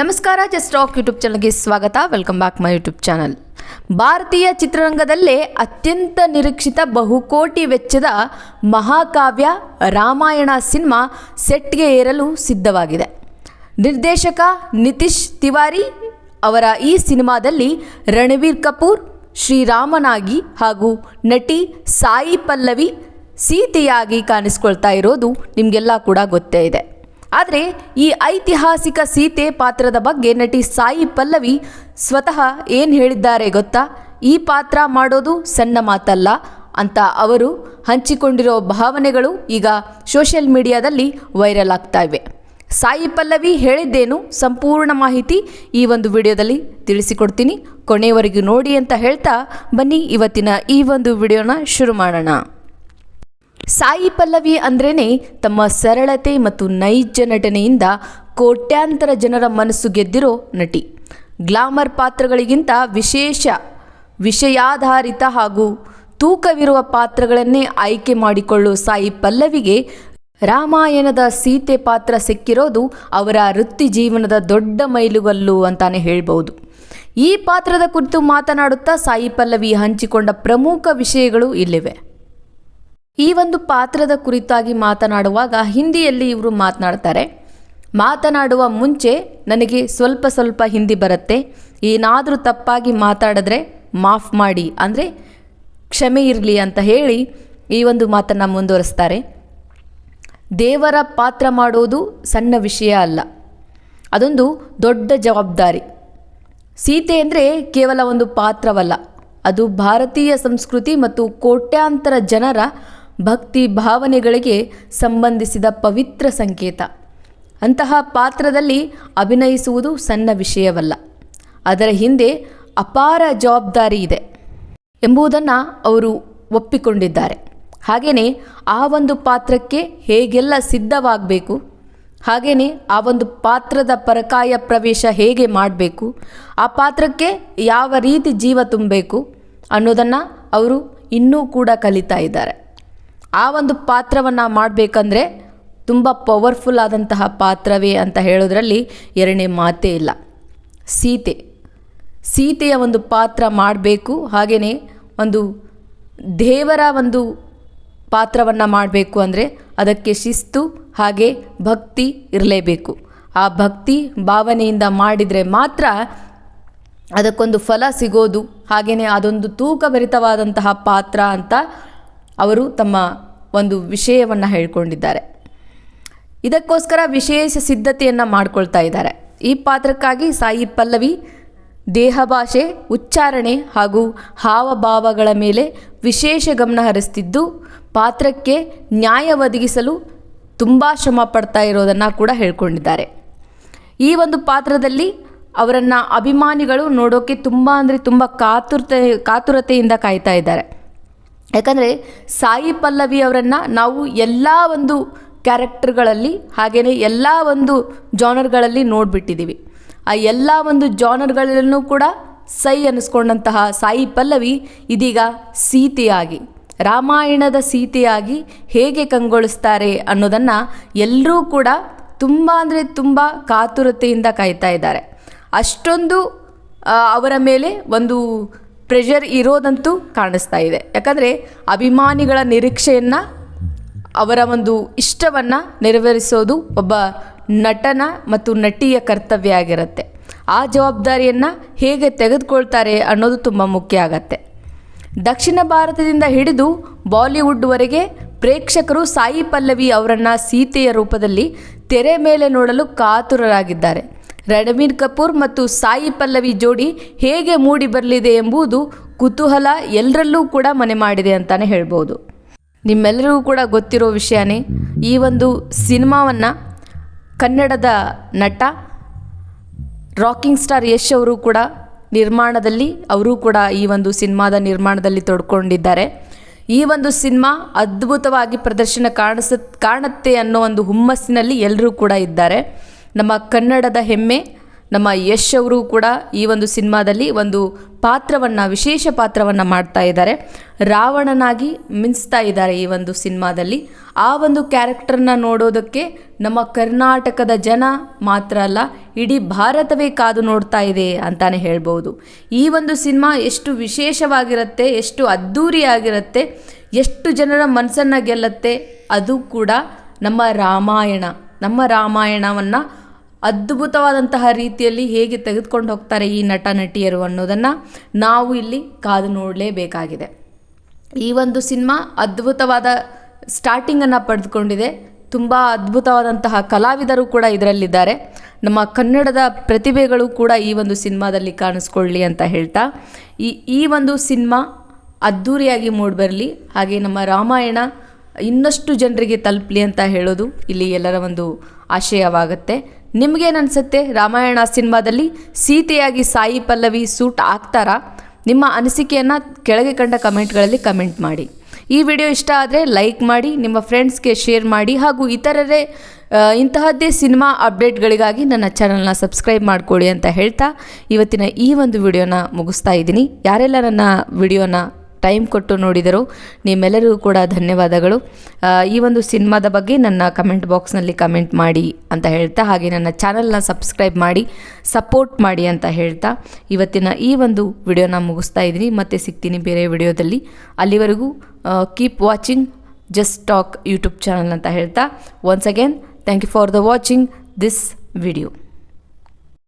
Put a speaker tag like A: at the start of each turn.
A: ನಮಸ್ಕಾರ, just talk YouTube ಚಾನಲ್ಗೆ ಸ್ವಾಗತ. Welcome back my YouTube channel. ಭಾರತೀಯ ಚಿತ್ರರಂಗದಲ್ಲೇ ಅತ್ಯಂತ ನಿರೀಕ್ಷಿತ ಬಹುಕೋಟಿ ವೆಚ್ಚದ ಮಹಾಕಾವ್ಯ ರಾಮಾಯಣ ಸಿನಿಮಾ ಸೆಟ್ಗೆ ಏರಲು ಸಿದ್ಧವಾಗಿದೆ. ನಿರ್ದೇಶಕ ನಿತೀಶ್ ತಿವಾರಿ ಅವರ ಈ ಸಿನಿಮಾದಲ್ಲಿ ರಣಬೀರ್ ಕಪೂರ್ ಶ್ರೀರಾಮನಾಗಿ ಹಾಗೂ ನಟಿ ಸಾಯಿ ಪಲ್ಲವಿ ಸೀತೆಯಾಗಿ ಕಾಣಿಸ್ಕೊಳ್ತಾ ಇರೋದು ನಿಮಗೆಲ್ಲ ಕೂಡ ಗೊತ್ತೇ ಇದೆ. ಆದರೆ ಈ ಐತಿಹಾಸಿಕ ಸೀತೆ ಪಾತ್ರದ ಬಗ್ಗೆ ನಟಿ ಸಾಯಿ ಪಲ್ಲವಿ ಸ್ವತಃ ಏನು ಹೇಳಿದ್ದಾರೆ ಗೊತ್ತಾ? ಈ ಪಾತ್ರ ಮಾಡೋದು ಸಣ್ಣ ಮಾತಲ್ಲ ಅಂತ ಅವರು ಹಂಚಿಕೊಂಡಿರೋ ಭಾವನೆಗಳು ಈಗ ಸೋಷಿಯಲ್ ಮೀಡಿಯಾದಲ್ಲಿ ವೈರಲ್ ಆಗ್ತಾ ಇವೆ. ಸಾಯಿ ಪಲ್ಲವಿ ಹೇಳಿದ್ದೇನು ಸಂಪೂರ್ಣ ಮಾಹಿತಿ ಈ ಒಂದು ವಿಡಿಯೋದಲ್ಲಿ ತಿಳಿಸಿಕೊಡ್ತೀನಿ. ಕೊನೆಯವರೆಗೂ ನೋಡಿ ಅಂತ ಹೇಳ್ತಾ ಬನ್ನಿ ಇವತ್ತಿನ ಈ ಒಂದು ವಿಡಿಯೋನ ಶುರು ಮಾಡೋಣ. ಸಾಯಿ ಪಲ್ಲವಿ ಅಂದ್ರೇ ತಮ್ಮ ಸರಳತೆ ಮತ್ತು ನೈಜ ನಟನೆಯಿಂದ ಕೋಟ್ಯಾಂತರ ಜನರ ಮನಸ್ಸು ಗೆದ್ದಿರೋ ನಟಿ. ಗ್ಲಾಮರ್ ಪಾತ್ರಗಳಿಗಿಂತ ವಿಷಯಾಧಾರಿತ ಹಾಗೂ ತೂಕವಿರುವ ಪಾತ್ರಗಳನ್ನೇ ಆಯ್ಕೆ ಮಾಡಿಕೊಳ್ಳೋ ಸಾಯಿ ಪಲ್ಲವಿಗೆ ರಾಮಾಯಣದ ಸೀತೆ ಪಾತ್ರ ಸಿಕ್ಕಿರೋದು ಅವರ ವೃತ್ತಿ ಜೀವನದ ದೊಡ್ಡ ಮೈಲುಗಲ್ಲು ಅಂತಾನೆ ಹೇಳ್ಬೋದು. ಈ ಪಾತ್ರದ ಕುರಿತು ಮಾತನಾಡುತ್ತಾ ಸಾಯಿ ಪಲ್ಲವಿ ಹಂಚಿಕೊಂಡ ಪ್ರಮುಖ ವಿಷಯಗಳು ಇಲ್ಲಿವೆ. ಈ ಒಂದು ಪಾತ್ರದ ಕುರಿತಾಗಿ ಮಾತನಾಡುವಾಗ ಹಿಂದಿಯಲ್ಲಿ ಇವರು ಮಾತನಾಡ್ತಾರೆ. ಮಾತನಾಡುವ ಮುಂಚೆ ನನಗೆ ಸ್ವಲ್ಪ ಹಿಂದಿ ಬರುತ್ತೆ, ಏನಾದರೂ ತಪ್ಪಾಗಿ ಮಾತಾಡಿದ್ರೆ ಮಾಫ್ ಮಾಡಿ, ಅಂದರೆ ಕ್ಷಮೆ ಇರಲಿ ಅಂತ ಹೇಳಿ ಈ ಒಂದು ಮಾತನ್ನು ಮುಂದುವರಿಸ್ತಾರೆ. ದೇವರ ಪಾತ್ರ ಮಾಡೋದು ಸಣ್ಣ ವಿಷಯ ಅಲ್ಲ, ಅದೊಂದು ದೊಡ್ಡ ಜವಾಬ್ದಾರಿ. ಸೀತೆ ಅಂದರೆ ಕೇವಲ ಒಂದು ಪಾತ್ರವಲ್ಲ, ಅದು ಭಾರತೀಯ ಸಂಸ್ಕೃತಿ ಮತ್ತು ಕೋಟ್ಯಾಂತರ ಜನರ ಭಕ್ತಿ ಭಾವನೆಗಳಿಗೆ ಸಂಬಂಧಿಸಿದ ಪವಿತ್ರ ಸಂಕೇತ. ಅಂತಹ ಪಾತ್ರದಲ್ಲಿ ಅಭಿನಯಿಸುವುದು ಸಣ್ಣ ವಿಷಯವಲ್ಲ, ಅದರ ಹಿಂದೆ ಅಪಾರ ಜವಾಬ್ದಾರಿ ಇದೆ ಎಂಬುದನ್ನು ಅವರು ಒಪ್ಪಿಕೊಂಡಿದ್ದಾರೆ. ಹಾಗೆಯೇ ಆ ಒಂದು ಪಾತ್ರಕ್ಕೆ ಹೇಗೆಲ್ಲ ಸಿದ್ಧವಾಗಬೇಕು, ಹಾಗೆಯೇ ಆ ಒಂದು ಪಾತ್ರದ ಪರಕಾಯ ಪ್ರವೇಶ ಹೇಗೆ ಮಾಡಬೇಕು, ಆ ಪಾತ್ರಕ್ಕೆ ಯಾವ ರೀತಿ ಜೀವ ತುಂಬಬೇಕು ಅನ್ನೋದನ್ನು ಅವರು ಇನ್ನೂ ಕೂಡ ಕಲಿತಾ ಇದ್ದಾರೆ. ಆ ಒಂದು ಪಾತ್ರವನ್ನು ಮಾಡಬೇಕಂದ್ರೆ ತುಂಬ ಪವರ್ಫುಲ್ ಆದಂತಹ ಪಾತ್ರವೇ ಅಂತ ಹೇಳೋದ್ರಲ್ಲಿ ಎರಡನೇ ಮಾತೇ ಇಲ್ಲ. ಸೀತೆಯ ಒಂದು ಪಾತ್ರ ಮಾಡಬೇಕು, ಹಾಗೆಯೇ ಒಂದು ದೇವರ ಒಂದು ಪಾತ್ರವನ್ನು ಮಾಡಬೇಕು ಅಂದರೆ ಅದಕ್ಕೆ ಶಿಸ್ತು ಹಾಗೆ ಭಕ್ತಿ ಇರಲೇಬೇಕು. ಆ ಭಕ್ತಿ ಭಾವನೆಯಿಂದ ಮಾಡಿದರೆ ಮಾತ್ರ ಅದಕ್ಕೊಂದು ಫಲ ಸಿಗೋದು. ಹಾಗೆಯೇ ಅದೊಂದು ತೂಕಭರಿತವಾದಂತಹ ಪಾತ್ರ ಅಂತ ಅವರು ತಮ್ಮ ಒಂದು ವಿಷಯವನ್ನು ಹೇಳ್ಕೊಂಡಿದ್ದಾರೆ. ಇದಕ್ಕೋಸ್ಕರ ವಿಶೇಷ ಸಿದ್ಧತೆಯನ್ನು ಮಾಡ್ಕೊಳ್ತಾ ಇದ್ದಾರೆ. ಈ ಪಾತ್ರಕ್ಕಾಗಿ ಸಾಯಿ ಪಲ್ಲವಿ ದೇಹ ಭಾಷೆ, ಉಚ್ಚಾರಣೆ ಹಾಗೂ ಹಾವಭಾವಗಳ ಮೇಲೆ ವಿಶೇಷ ಗಮನ ಹರಿಸ್ತಿದ್ದು, ಪಾತ್ರಕ್ಕೆ ನ್ಯಾಯ ಒದಗಿಸಲು ತುಂಬ ಶ್ರಮ ಪಡ್ತಾ ಇರೋದನ್ನು ಕೂಡ ಹೇಳ್ಕೊಂಡಿದ್ದಾರೆ. ಈ ಒಂದು ಪಾತ್ರದಲ್ಲಿ ಅವರನ್ನು ಅಭಿಮಾನಿಗಳು ನೋಡೋಕ್ಕೆ ತುಂಬ ಕಾತುರತೆಯಿಂದ ಕಾಯ್ತಾ ಇದ್ದಾರೆ. ಯಾಕಂದರೆ ಸಾಯಿ ಪಲ್ಲವಿ ಅವರನ್ನು ನಾವು ಎಲ್ಲ ಒಂದು ಕ್ಯಾರೆಕ್ಟರ್ಗಳಲ್ಲಿ ಹಾಗೆಯೇ ಎಲ್ಲ ಒಂದು ಜಾನರ್ಗಳಲ್ಲಿ ನೋಡಿಬಿಟ್ಟಿದ್ದೀವಿ. ಆ ಎಲ್ಲ ಒಂದು ಜಾನರ್ಗಳಲ್ಲೂ ಕೂಡ ಸೈ ಅನ್ನಿಸ್ಕೊಂಡಂತಹ ಸಾಯಿ ಪಲ್ಲವಿ ಇದೀಗ ಸೀತೆಯಾಗಿ, ರಾಮಾಯಣದ ಸೀತೆಯಾಗಿ ಹೇಗೆ ಕಂಗೊಳಿಸ್ತಾರೆ ಅನ್ನೋದನ್ನು ಎಲ್ಲರೂ ಕೂಡ ತುಂಬ ಕಾತುರತೆಯಿಂದ ಕಾಯ್ತಾ ಇದ್ದಾರೆ. ಅಷ್ಟೊಂದು ಅವರ ಮೇಲೆ ಒಂದು ಪ್ರೆಷರ್ ಇರೋದಂತೂ ಕಾಣಿಸ್ತಾ ಇದೆ. ಯಾಕಂದರೆ ಅಭಿಮಾನಿಗಳ ನಿರೀಕ್ಷೆಯನ್ನು, ಅವರ ಒಂದು ಇಷ್ಟವನ್ನು ನೆರವೇರಿಸೋದು ಒಬ್ಬ ನಟನ ಮತ್ತು ನಟಿಯ ಕರ್ತವ್ಯ ಆಗಿರುತ್ತೆ. ಆ ಜವಾಬ್ದಾರಿಯನ್ನು ಹೇಗೆ ತೆಗೆದುಕೊಳ್ತಾರೆ ಅನ್ನೋದು ತುಂಬ ಮುಖ್ಯ ಆಗತ್ತೆ. ದಕ್ಷಿಣ ಭಾರತದಿಂದ ಹಿಡಿದು ಬಾಲಿವುಡ್ವರೆಗೆ ಪ್ರೇಕ್ಷಕರು ಸಾಯಿ ಪಲ್ಲವಿ ಅವರನ್ನು ಸೀತೆಯ ರೂಪದಲ್ಲಿ ತೆರೆ ಮೇಲೆ ನೋಡಲು ಕಾತುರರಾಗಿದ್ದಾರೆ. ರಣಬೀರ್ ಕಪೂರ್ ಮತ್ತು ಸಾಯಿ ಪಲ್ಲವಿ ಜೋಡಿ ಹೇಗೆ ಮೂಡಿ ಬರಲಿದೆ ಎಂಬುದು ಕುತೂಹಲ ಎಲ್ಲರಲ್ಲೂ ಕೂಡ ಮನೆ ಮಾಡಿದೆ ಅಂತಲೇ ಹೇಳ್ಬೋದು. ನಿಮ್ಮೆಲ್ಲರಿಗೂ ಕೂಡ ಗೊತ್ತಿರೋ ವಿಷಯನೇ, ಈ ಒಂದು ಸಿನಿಮಾವನ್ನು ಕನ್ನಡದ ನಟ ರಾಕಿಂಗ್ ಸ್ಟಾರ್ ಯಶ್ ಅವರು ಕೂಡ ಈ ಒಂದು ಸಿನಿಮಾದ ನಿರ್ಮಾಣದಲ್ಲಿ ತೊಡ್ಕೊಂಡಿದ್ದಾರೆ. ಈ ಒಂದು ಸಿನಿಮಾ ಅದ್ಭುತವಾಗಿ ಪ್ರದರ್ಶನ ಕಾಣುತ್ತೆ ಅನ್ನೋ ಒಂದು ಹುಮ್ಮಸ್ಸಿನಲ್ಲಿ ಎಲ್ಲರೂ ಕೂಡ ಇದ್ದಾರೆ. ನಮ್ಮ ಕನ್ನಡದ ಹೆಮ್ಮೆ ನಮ್ಮ ಯಶ್ ಅವರು ಕೂಡ ಈ ಒಂದು ಸಿನಿಮಾದಲ್ಲಿ ಒಂದು ವಿಶೇಷ ಪಾತ್ರವನ್ನು ಮಾಡ್ತಾ ಇದ್ದಾರೆ. ರಾವಣನಾಗಿ ಮಿಂಚ್ತಾ ಇದ್ದಾರೆ ಈ ಒಂದು ಸಿನಿಮಾದಲ್ಲಿ. ಆ ಒಂದು ಕ್ಯಾರೆಕ್ಟರ್ನ ನೋಡೋದಕ್ಕೆ ನಮ್ಮ ಕರ್ನಾಟಕದ ಜನ ಮಾತ್ರ ಅಲ್ಲ, ಇಡೀ ಭಾರತವೇ ಕಾದು ನೋಡ್ತಾ ಇದೆ ಅಂತಾನೆ ಹೇಳ್ಬೋದು. ಈ ಒಂದು ಸಿನಿಮಾ ಎಷ್ಟು ವಿಶೇಷವಾಗಿರುತ್ತೆ, ಎಷ್ಟು ಅದ್ಧೂರಿಯಾಗಿರುತ್ತೆ, ಎಷ್ಟು ಜನರ ಮನಸ್ಸನ್ನು ಗೆಲ್ಲುತ್ತೆ, ಅದು ಕೂಡ ನಮ್ಮ ರಾಮಾಯಣವನ್ನು ಅದ್ಭುತವಾದಂತಹ ರೀತಿಯಲ್ಲಿ ಹೇಗೆ ತೆಗೆದುಕೊಂಡು ಹೋಗ್ತಾರೆ ಈ ನಟ ನಟಿಯರು ಅನ್ನೋದನ್ನು ನಾವು ಇಲ್ಲಿ ಕಾದು ನೋಡಲೇಬೇಕಾಗಿದೆ. ಈ ಒಂದು ಸಿನಿಮಾ ಅದ್ಭುತವಾದ ಸ್ಟಾರ್ಟಿಂಗನ್ನು ಪಡೆದುಕೊಂಡಿದೆ. ತುಂಬ ಅದ್ಭುತವಾದಂತಹ ಕಲಾವಿದರು ಕೂಡ ಇದರಲ್ಲಿದ್ದಾರೆ. ನಮ್ಮ ಕನ್ನಡದ ಪ್ರತಿಭೆಗಳು ಕೂಡ ಈ ಒಂದು ಸಿನಿಮಾದಲ್ಲಿ ಕಾಣಿಸ್ಕೊಳ್ಳಿ ಅಂತ ಹೇಳ್ತಾ ಈ ಒಂದು ಸಿನಿಮಾ ಅದ್ಧೂರಿಯಾಗಿ ಮೂಡಿಬರಲಿ, ಹಾಗೆ ನಮ್ಮ ರಾಮಾಯಣ ಇನ್ನಷ್ಟು ಜನರಿಗೆ ತಲುಪಲಿ ಅಂತ ಹೇಳೋದು ಇಲ್ಲಿ ಎಲ್ಲರ ಒಂದು ಆಶಯವಾಗುತ್ತೆ. ನಿಮಗೇನನ್ಸುತ್ತೆ, ರಾಮಾಯಣ ಸಿನಿಮಾದಲ್ಲಿ ಸೀತೆಯಾಗಿ ಸಾಯಿ ಪಲ್ಲವಿ ಸೂಟ್ ಆಗ್ತಾರಾ? ನಿಮ್ಮ ಅನಿಸಿಕೆಯನ್ನು ಕೆಳಗೆ ಕಂಡ ಕಮೆಂಟ್ಗಳಲ್ಲಿ ಕಮೆಂಟ್ ಮಾಡಿ. ಈ ವಿಡಿಯೋ ಇಷ್ಟ ಆದರೆ ಲೈಕ್ ಮಾಡಿ, ನಿಮ್ಮ ಫ್ರೆಂಡ್ಸ್ಗೆ ಶೇರ್ ಮಾಡಿ, ಹಾಗೂ ಇತರರೇ ಇಂತಹದ್ದೇ ಸಿನಿಮಾ ಅಪ್ಡೇಟ್ಗಳಿಗಾಗಿ ನನ್ನ ಚಾನಲ್ನ ಸಬ್ಸ್ಕ್ರೈಬ್ ಮಾಡ್ಕೊಳ್ಳಿ ಅಂತ ಹೇಳ್ತಾ ಇವತ್ತಿನ ಈ ಒಂದು ವಿಡಿಯೋನ ಮುಗಿಸ್ತಾ ಇದ್ದೀನಿ. ಯಾರೆಲ್ಲ ನನ್ನ ವಿಡಿಯೋನ ಟೈಮ್ ಕೊಟ್ಟು ನೋಡಿದರು ನಿಮ್ಮೆಲ್ಲರಿಗೂ ಕೂಡ ಧನ್ಯವಾದಗಳು. ಈ ಒಂದು ಸಿನಿಮಾದ ಬಗ್ಗೆ ನನ್ನ ಕಮೆಂಟ್ ಬಾಕ್ಸ್ನಲ್ಲಿ ಕಮೆಂಟ್ ಮಾಡಿ ಅಂತ ಹೇಳ್ತಾ, ಹಾಗೆ ನನ್ನ ಚಾನಲ್ನ ಸಬ್ಸ್ಕ್ರೈಬ್ ಮಾಡಿ ಸಪೋರ್ಟ್ ಮಾಡಿ ಅಂತ ಹೇಳ್ತಾ ಇವತ್ತಿನ ಈ ಒಂದು ವಿಡಿಯೋನ ಮುಗಿಸ್ತಾ ಇದ್ದೀನಿ. ಮತ್ತೆ ಸಿಗ್ತೀನಿ ಬೇರೆ ವಿಡಿಯೋದಲ್ಲಿ. ಅಲ್ಲಿವರೆಗೂ keep watching just talk YouTube channel ಅಂತ ಹೇಳ್ತಾ once again thank you for the watching this video.